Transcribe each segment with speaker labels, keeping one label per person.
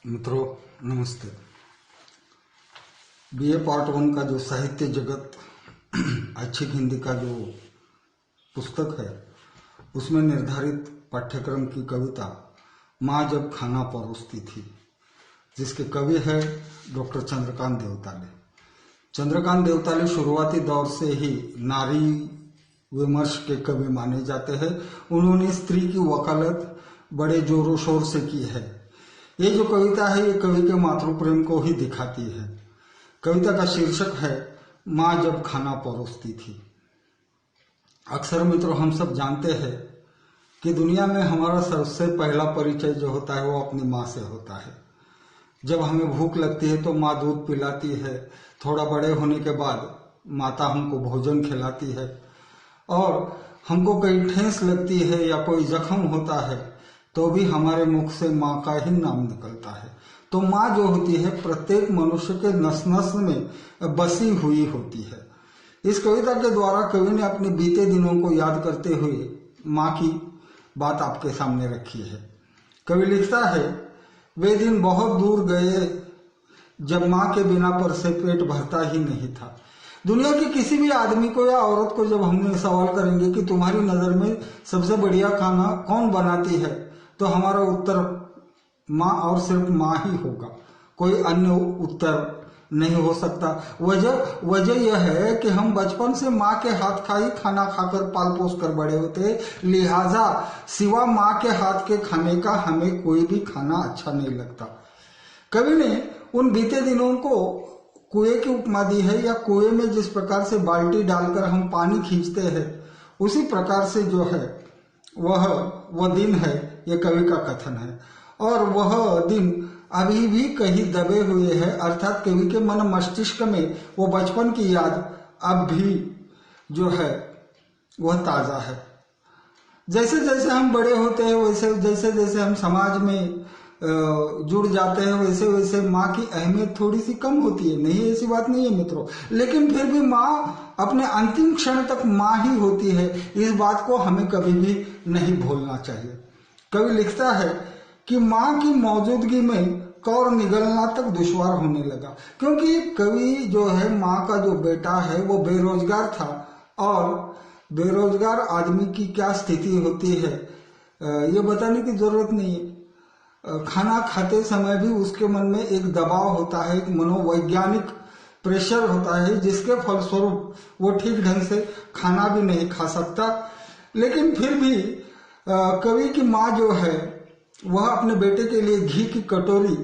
Speaker 1: मित्रों नमस्ते। BA part 1 का जो साहित्य जगत ऐच्छिक हिंदी का जो पुस्तक है उसमें निर्धारित पाठ्यक्रम की कविता माँ जब खाना परोसती थी, जिसके कवि है डॉक्टर चंद्रकांत देवताले। चंद्रकांत देवताले शुरुआती दौर से ही नारी विमर्श के कवि माने जाते हैं। उन्होंने स्त्री की वकालत बड़े जोरों शोर से की है। ये जो कविता है ये कवि के मातृप्रेम को ही दिखाती है। कविता का शीर्षक है माँ जब खाना परोसती थी। अक्सर मित्रों हम सब जानते हैं कि दुनिया में हमारा सबसे पहला परिचय जो होता है वो अपनी माँ से होता है। जब हमें भूख लगती है तो माँ दूध पिलाती है। थोड़ा बड़े होने के बाद माता हमको भोजन खिलाती है, और हमको कहीं ठेस लगती है या कोई जख्म होता है तो भी हमारे मुख से माँ का ही नाम निकलता है। तो माँ जो होती है प्रत्येक मनुष्य के नस नस में बसी हुई होती है। इस कविता के द्वारा कवि ने अपने बीते दिनों को याद करते हुए माँ की बात आपके सामने रखी है। कवि लिखता है, वे दिन बहुत दूर गए जब माँ के बिना पर से पेट भरता ही नहीं था। दुनिया के किसी भी आदमी को या औरत को जब हमने सवाल करेंगे कि तुम्हारी नजर में सबसे बढ़िया खाना कौन बनाती है, तो हमारा उत्तर माँ और सिर्फ माँ ही होगा। कोई अन्य उत्तर नहीं हो सकता। वजह यह है कि हम बचपन से माँ के हाथ का ही खाना खाकर पाल पोस कर बड़े होते, लिहाजा सिवा माँ के हाथ के खाने का हमें कोई भी खाना अच्छा नहीं लगता। कवि ने उन बीते दिनों को कुएं की उपमा दी है, या कुएं में जिस प्रकार से बाल्टी डालकर हम पानी खींचते हैं उसी प्रकार से जो है वह दिन है, ये कवि का कथन है। और वह दिन अभी भी कहीं दबे हुए है, अर्थात कवि के मन मस्तिष्क में वो बचपन की याद अब भी जो है वह ताजा है। जैसे जैसे हम बड़े होते हैं वैसे जैसे जैसे हम समाज में जुड़ जाते हैं वैसे वैसे माँ की अहमियत थोड़ी सी कम होती है। नहीं, ऐसी बात नहीं है मित्रों, लेकिन फिर भी माँ अपने अंतिम क्षण तक माँ ही होती है। इस बात को हमें कभी भी नहीं भूलना चाहिए। कवि लिखता है कि माँ की मौजूदगी में कौर निगलना तक दुश्वार होने लगा, क्योंकि कवि जो है माँ का जो बेटा है वो बेरोजगार था, और बेरोजगार आदमी की क्या स्थिति होती है ये बताने की जरूरत नहीं है। खाना खाते समय भी उसके मन में एक दबाव होता है, एक मनोवैज्ञानिक प्रेशर होता है, जिसके फलस्वरूप वो ठीक ढंग से खाना भी नहीं खा सकता। लेकिन फिर भी कवि की माँ जो है वह अपने बेटे के लिए घी की कटोरी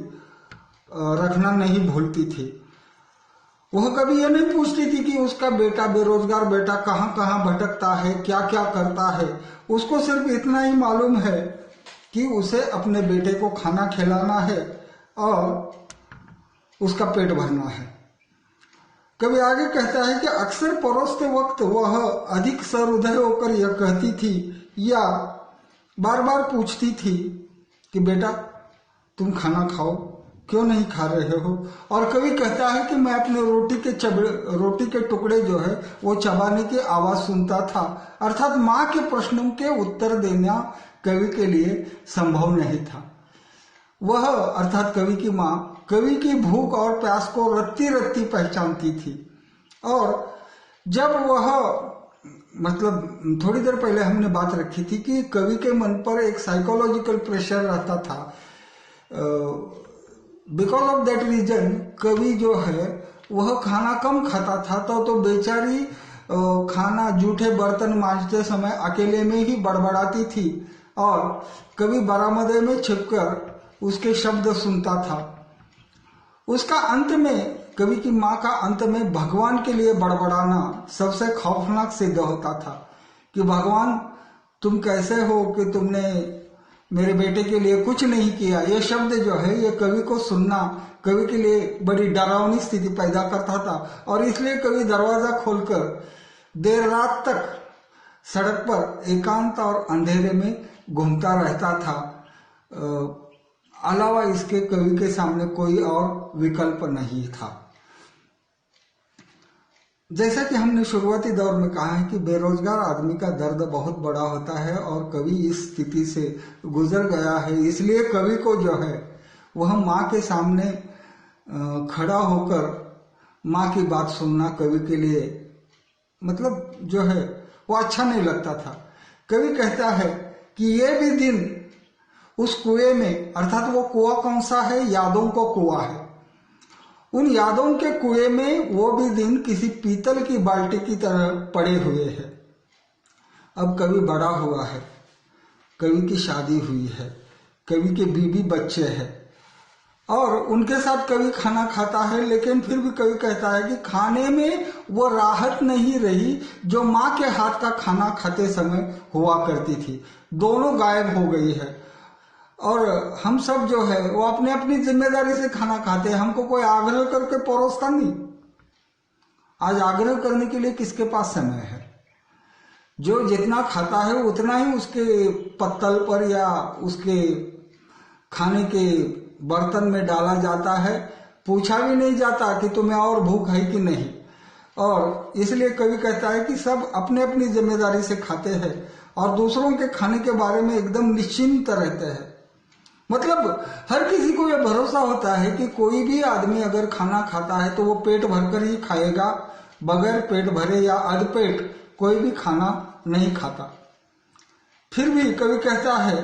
Speaker 1: रखना नहीं भूलती थी। वह कभी यह नहीं पूछती थी कि उसका बेटा, बेरोजगार बेटा, कहाँ कहाँ भटकता है, क्या क्या करता है। उसको सिर्फ इतना ही मालूम है कि उसे अपने बेटे को खाना खिलाना है और उसका पेट भरना है। कभी आगे कहता है कि अक्सर परोसते वक्त वह अधिक सहृदय होकर यह कहती थी या बार बार पूछती थी कि बेटा तुम खाना खाओ, क्यों नहीं खा रहे हो। और कभी कहता है कि मैं अपने रोटी के टुकड़े जो है वो चबाने की आवाज सुनता था। अर्थात माँ के प्रश्नों के उत्तर देना कवि के लिए संभव नहीं था। वह अर्थात कवि की माँ कवि की भूख और प्यास को रत्ती रत्ती पहचानती थी। और जब वह मतलब थोड़ी देर पहले हमने बात रखी थी कि कवि के मन पर एक साइकोलॉजिकल प्रेशर रहता था। बिकॉज ऑफ दैट रीजन कवि जो है वह खाना कम खाता था, तो बेचारी खाना जूठे बर्तन मांजते समय अकेले में ही बड़बड़ाती थी, और कवि बरामदे में छिपकर उसके शब्द सुनता था। उसका अंत में, कवि की माँ का अंत में भगवान के लिए बड़बड़ाना सबसे खौफनाक सिद्ध होता था कि भगवान तुम कैसे हो कि तुमने मेरे बेटे के लिए कुछ नहीं किया। ये शब्द जो है ये कवि को सुनना कवि के लिए बड़ी डरावनी स्थिति पैदा करता था, और इसलिए कवि दरवाजा खोलकर देर रात तक सड़क पर एकांत और अंधेरे में घूमता रहता था। अलावा इसके कवि के सामने कोई और विकल्प नहीं था। जैसा कि हमने शुरुआती दौर में कहा है कि बेरोजगार आदमी का दर्द बहुत बड़ा होता है, और कवि इस स्थिति से गुजर गया है, इसलिए कवि को जो है वह माँ के सामने खड़ा होकर माँ की बात सुनना कवि के लिए मतलब जो है वो अच्छा नहीं लगता था। कवि कहता है कि ये भी दिन उस कुएं में, अर्थात वो कुआं कौन सा है, यादों का कुआं है, उन यादों के कुएं में वो भी दिन किसी पीतल की बाल्टी की तरह पड़े हुए हैं। अब कवि बड़ा हुआ है, कवि की शादी हुई है, कवि के बीवी बच्चे हैं और उनके साथ कवि खाना खाता है, लेकिन फिर भी कवि कहता है कि खाने में वो राहत नहीं रही जो माँ के हाथ का खाना खाते समय हुआ करती थी। दोनों गायब हो गई है और हम सब जो है वो अपने अपनी जिम्मेदारी से खाना खाते हैं। हमको कोई आग्रह करके परोसता नहीं। आज आग्रह करने के लिए किसके पास समय है? जो जितना खाता है उतना ही उसके पत्तल पर या उसके खाने के बर्तन में डाला जाता है। पूछा भी नहीं जाता कि तुम्हें और भूख है कि नहीं। और इसलिए कवि कहता है कि सब अपने अपनी जिम्मेदारी से खाते हैं और दूसरों के खाने के बारे में एकदम निश्चिंत रहते हैं। मतलब हर किसी को यह भरोसा होता है कि कोई भी आदमी अगर खाना खाता है तो वो पेट भरकर ही खाएगा, बगैर पेट भरे या अध पेट कोई भी खाना नहीं खाता। फिर भी कवि कहता है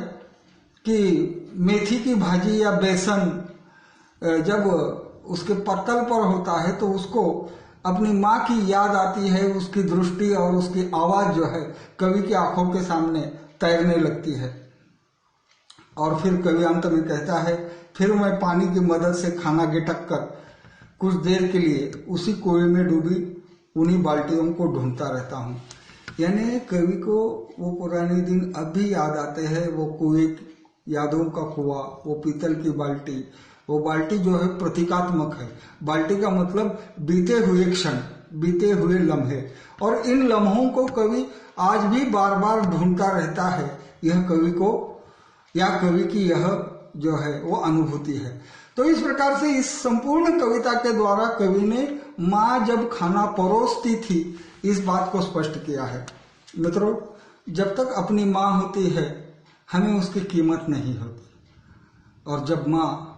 Speaker 1: कि मेथी की भाजी या बेसन जब उसके पत्तल पर होता है तो उसको अपनी माँ की याद आती है, उसकी दृष्टि और उसकी आवाज जो है कवि की आंखों के सामने तैरने लगती है। और फिर कवि अंत में कहता है, फिर मैं पानी की मदद से खाना गिटक कर कुछ देर के लिए उसी कुएं में डूबी उन्हीं बाल्टियों को ढूंढता रहता हूँ। यानी कवि को वो पुराने दिन अब भी याद आते हैं। वो कुएं, यादों का कुआं, वो पीतल की बाल्टी, वो बाल्टी जो है प्रतीकात्मक है। बाल्टी का मतलब बीते हुए क्षण, बीते हुए लम्हे, और इन लम्हों को कवि आज भी बार बार ढूंढता रहता है। यह कवि को या कवि की यह जो है वो अनुभूति है। तो इस प्रकार से इस संपूर्ण कविता के द्वारा कवि ने माँ जब खाना परोसती थी इस बात को स्पष्ट किया है। मित्रों, जब तक अपनी माँ होती है हमें उसकी कीमत नहीं होती, और जब माँ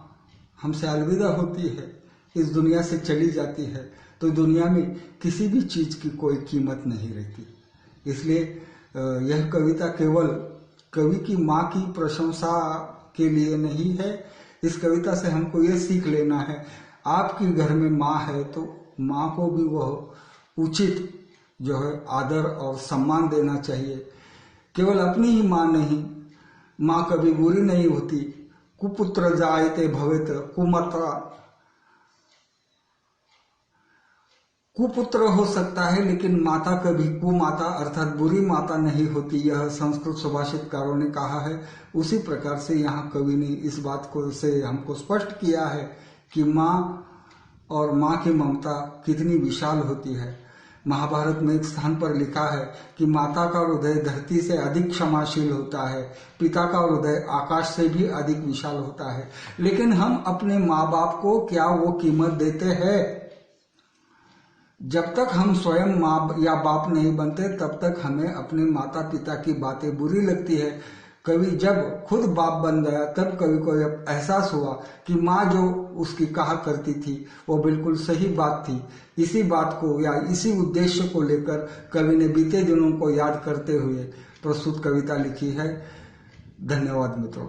Speaker 1: हमसे अलविदा होती है, इस दुनिया से चली जाती है, तो दुनिया में किसी भी चीज की कोई कीमत नहीं रहती। इसलिए यह कविता केवल कवि की माँ की प्रशंसा के लिए नहीं है। इस कविता से हमको ये सीख लेना है, आपके घर में माँ है तो माँ को भी वह उचित जो है आदर और सम्मान देना चाहिए। केवल अपनी ही माँ नहीं, माँ कभी बुरी नहीं होती। कुपुत्र जायते भवेत कुमाता, कुपुत्र हो सकता है लेकिन माता कभी कुमाता अर्थात बुरी माता नहीं होती। यह संस्कृत सुभाषितकारों ने कहा है। उसी प्रकार से यहाँ कवि ने इस बात को से हमको स्पष्ट किया है कि माँ और माँ की ममता कितनी विशाल होती है। महाभारत में एक स्थान पर लिखा है कि माता का हृदय धरती से अधिक क्षमाशील होता है, पिता का हृदय आकाश से भी अधिक विशाल होता है। लेकिन हम अपने माँ बाप को क्या वो कीमत देते हैं? जब तक हम स्वयं माँ या बाप नहीं बनते तब तक हमें अपने माता पिता की बातें बुरी लगती है। कवि जब खुद बाप बन गया तब कवि को जब एहसास हुआ कि माँ जो उसकी कहा करती थी वो बिल्कुल सही बात थी। इसी बात को या इसी उद्देश्य को लेकर कवि ने बीते दिनों को याद करते हुए प्रस्तुत कविता लिखी है। धन्यवाद मित्रों।